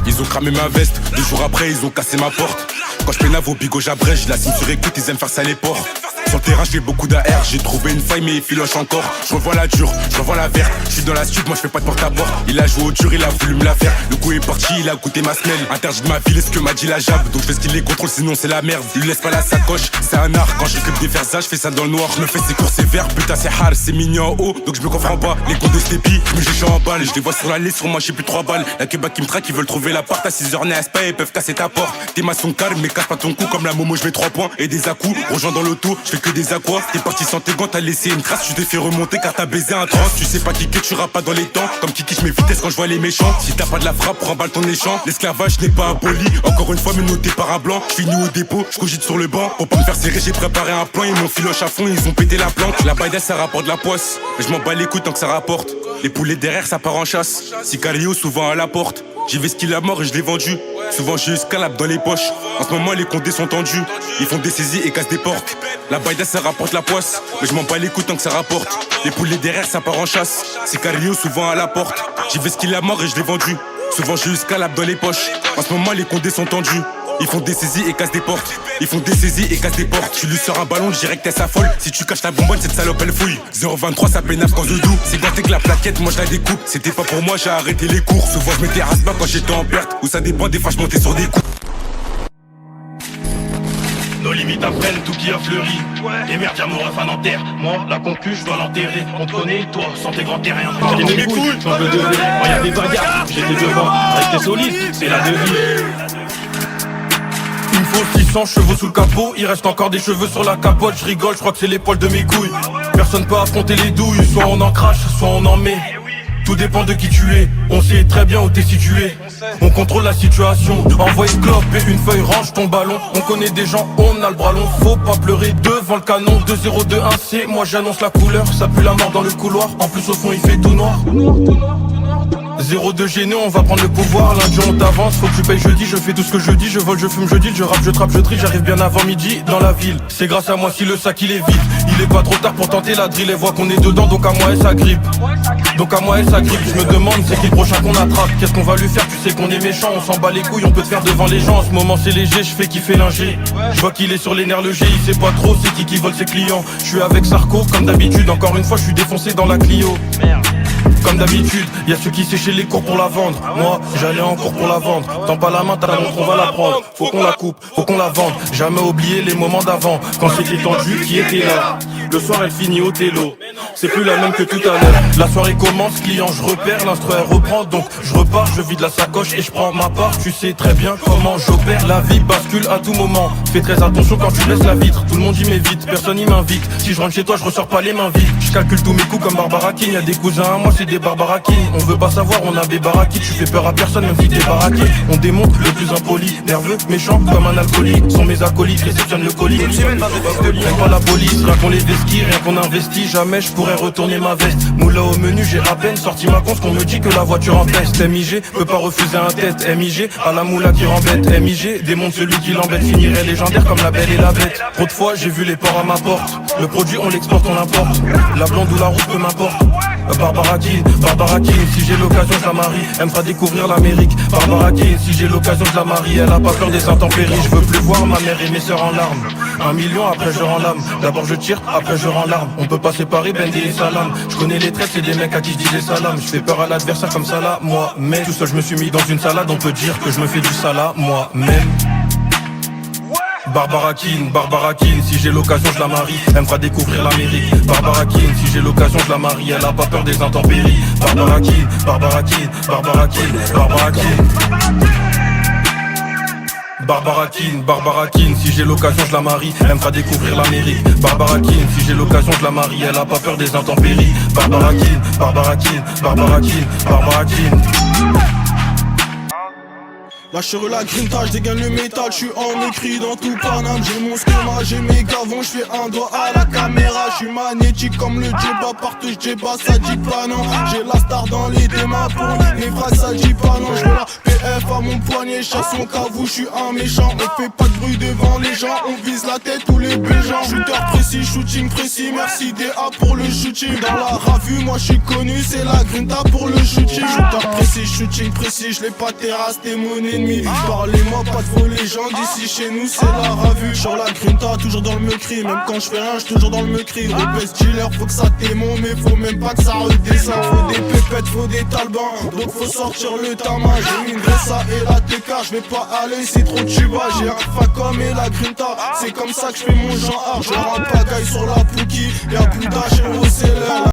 Ils ont cramé ma veste, 2 jours après ils ont cassé ma porte. Quand je pénave au bigot j'abrège, la cime sur écoute, ils aiment faire ça les ports. Sur le terrain je fais beaucoup d'AR, j'ai trouvé une faille mais il filoche encore. Je revois la dure, je revois la verte. Je suis dans la suite, moi je fais pas de porte à porte. Il a joué au dur, il a voulu me la faire. Le coup est parti, il a goûté ma semelle. Interdit de ma ville, est ce que m'a dit la jab. Donc je fais ce qu'il les contrôle, sinon c'est la merde. Il lui laisse pas la sacoche, c'est un art. Quand je récupère des versas, je fais ça dans le noir. Je me fais ses cours sévères, putain c'est hard, c'est mignon en haut. Donc je me comprends pas, les comptes de Steppy, je me juge en balle. Je les vois sur la liste, sur moi j'ai plus 3 balles. La kebab qui me traque, ils veulent trouver la part. À 6h n'est pas, ils peuvent casser ta porte. Tes maçons calmes, mais casse pas ton cou. Comme la Momo, je mets 3 points et des à-coups. Rejoins dans l'auto, je fais que des aquas. T'es parti sans tes gants, t'as laissé une trace. Tu t'es fait remonter car t'as baisé un trans. Tu sais pas kicker, tu rappes pas dans les temps. Comme Kiki, je mets vitesse quand je vois les méchants. Si t'as pas de la frappe, remballe ton échange. L'esclavage n'est pas aboli. Encore une fois, mais noté par un blanc. Je finis au dépôt, je cogite sur le banc. Pour pas me faire serrer, j'ai préparé un plan. Ils m'ont filoche à fond, ils ont pété la planque. La baïda, ça rapporte de la poisse. Mais je m'en bats les couilles tant que ça rapporte. Les poulets derrière, ça part en chasse. Sicario, souvent à la porte. J'y vais ce qu'il a mort et je l'ai vendu. Souvent j'ai eu scalab dans les poches. En ce moment les condés sont tendus. Ils font des saisies et cassent des portes. La baïda ça rapporte la poisse. Mais je m'en bats les couilles tant que ça rapporte. Les poulets derrière ça part en chasse. Sicario souvent à la porte. J'y vais ce qu'il a mort et je l'ai vendu. Souvent j'ai eu scalab dans les poches. En ce moment les condés sont tendus. Ils font des saisies et cassent des portes. Ils font des saisies et cassent des portes. Tu lui sors un ballon, direct elle s'affole. Si tu caches la bonbonne, cette salope elle fouille. 023 ça pénave quand je doux. C'est gâté que la plaquette, moi je la découpe. C'était pas pour moi, j'ai arrêté les cours. Souvent je m'étais rasbas quand j'étais en perte. Ou ça dépend, des fois je montais sur des coups. Nos limites apprennent tout qui a fleuri. Et merde, y'a mon ref à Nanterre. Moi, la concu, je dois l'enterrer. On te connaît, toi, sans tes grands terrains. J'ai mes couilles, quand je me devais. Moi, y'a des bagarres, j'étais devant. Rester solide, c'est la devise. Il me faut 600 chevaux sous le capot. Il reste encore des cheveux sur la capote. Je rigole, je crois que c'est les poils de mes couilles. Personne peut affronter les douilles. Soit on en crache, soit on en met. Tout dépend de qui tu es. On sait très bien où t'es situé. On contrôle la situation. Envoie une clope et une feuille, range ton ballon. On connaît des gens, on a le bras long. Faut pas pleurer devant le canon. 2-0-2-1-C, moi j'annonce la couleur. Ça pue la mort dans le couloir. En plus au fond il fait tout noir. 0-2 gêné, on va prendre le pouvoir. Lundi on t'avance, faut que tu payes jeudi. Je fais tout ce que je dis, je vole, je fume, je deal. Je rappe, je trappe, je trie, j'arrive bien avant midi dans la ville. C'est grâce à moi si le sac il est vide. Il est pas trop tard pour tenter la drill. Elle voit qu'on est dedans, donc à moi elle s'agrippe. Donc à moi elle s'agrippe, je me demande c'est qui le prochain qu'on attrape. Qu'est-ce qu'on va lui faire, tu sais qu'on est méchant. On s'en bat les couilles, on peut te faire devant les gens. En ce moment c'est léger, je fais kiffer l'ingé. Je vois qu'il est sur les nerfs le G, il sait pas trop c'est qui vole ses clients. Je suis avec Sarko comme d'habitude, encore une fois je suis défoncé dans la Clio. Comme d'habitude, y'a ceux qui séchaient les cours pour la vendre. Moi, j'allais en cours pour la vendre. Tends pas la main, t'as la montre, on va la prendre. Faut qu'on la coupe, faut qu'on la vende. Jamais oublier les moments d'avant. Quand c'était tendu, qui était là. Le soir, elle finit au télo. C'est plus la même que tout à l'heure. La soirée commence, client, je repère. L'instru, elle reprend, donc je repars. Je vide la sacoche et je prends ma part. Tu sais très bien comment j'opère. La vie bascule à tout moment. Fais très attention quand tu laisses la vitre. Tout le monde y met vite, personne y m'invite. Si je rentre chez toi, je ressors pas les mains vides. Je calcule tous mes coups comme Barbara King. Y'a des cousins à moi, c'est des Barbara King. On veut pas savoir, on a des baraki. Tu fais peur à personne, même si t'es baraqué. On démonte le plus impoli, nerveux, méchant comme un alcoolique. Sont mes acolytes, réceptionnent le colis. Même pas la police, rien qu'on les vestit, rien qu'on investit. Jamais je pourrais retourner ma veste. Moula au menu, j'ai à peine sorti ma conce qu'on me dit que la voiture en test. MIG peut pas refuser un tête. MIG à la moula qui rembête. MIG démonte celui qui l'embête. Finirait légendaire comme la belle et la bête. Trop de fois j'ai vu les porcs à ma porte. Le produit on l'exporte, on l'importe. La blonde ou la rousse peu m'importe. Barbara King, si j'ai l'occasion je la marie. Elle me fera découvrir l'Amérique. Barbara King, si j'ai l'occasion je la marie. Elle a pas peur des intempéries. Je veux plus voir ma mère et mes sœurs en larmes. 1 million après je rends l'âme. D'abord je tire, après je rends l'arme. On peut pas séparer Bendy et Salam. Je connais les traits, c'est des mecs à qui je disais salam. Je fais peur à l'adversaire comme ça là, moi. Mais tout seul je me suis mis dans une salade. On peut dire que je me fais du salat moi-même. Barbara King, si j'ai l'occasion je la marie. Elle me fera découvrir l'Amérique. Barbara King, si j'ai l'occasion je la marie. Elle a pas peur des intempéries. Barbara King. Barbara King, si j'ai l'occasion je la marie. Elle me fera découvrir l'Amérique. Barbara King, si j'ai l'occasion je la marie. Elle a pas peur des intempéries. Barbara King. Lâchere la grinta, je dégaine le métal, je suis en écrit dans tout Paname. J'ai mon schéma, j'ai mes gavons, je fais un doigt à la caméra. Je suis magnétique comme le djeba, partout je djeba, ça dit pas non. J'ai la star dans les deux mains pour les phrases, ça dit pas non. Je veux la BF à mon poignet, chasse mon cavou, je suis un méchant. On fait pas de bruit devant les gens, on vise la tête ou les béjants. Shooter précis, shooting précis, merci DA pour le shooting. Dans la revue, moi je suis connu, c'est la grinta pour le shooting. Shooter précis, shooting précis, je l'ai pas terrasse, t'es mon ennemi. Parlez-moi pas de vos légendes, ici chez nous c'est la revue. Sur la grinta, toujours dans le meurtri, même quand je fais rien, j'suis toujours dans le meurtri. Repèse dealer, faut que ça t'aimant, mais faut même pas que ça redescende. Faut des pépettes, faut des talbans, donc faut sortir le tama. J'ai une Gressa et la TK, je vais pas aller, c'est trop tuba. J'ai un Facom et la grinta, c'est comme ça que je fais mon genre art. Je rends pagaille sur la Pookie, y'a plus d'âge, c'est l'heure.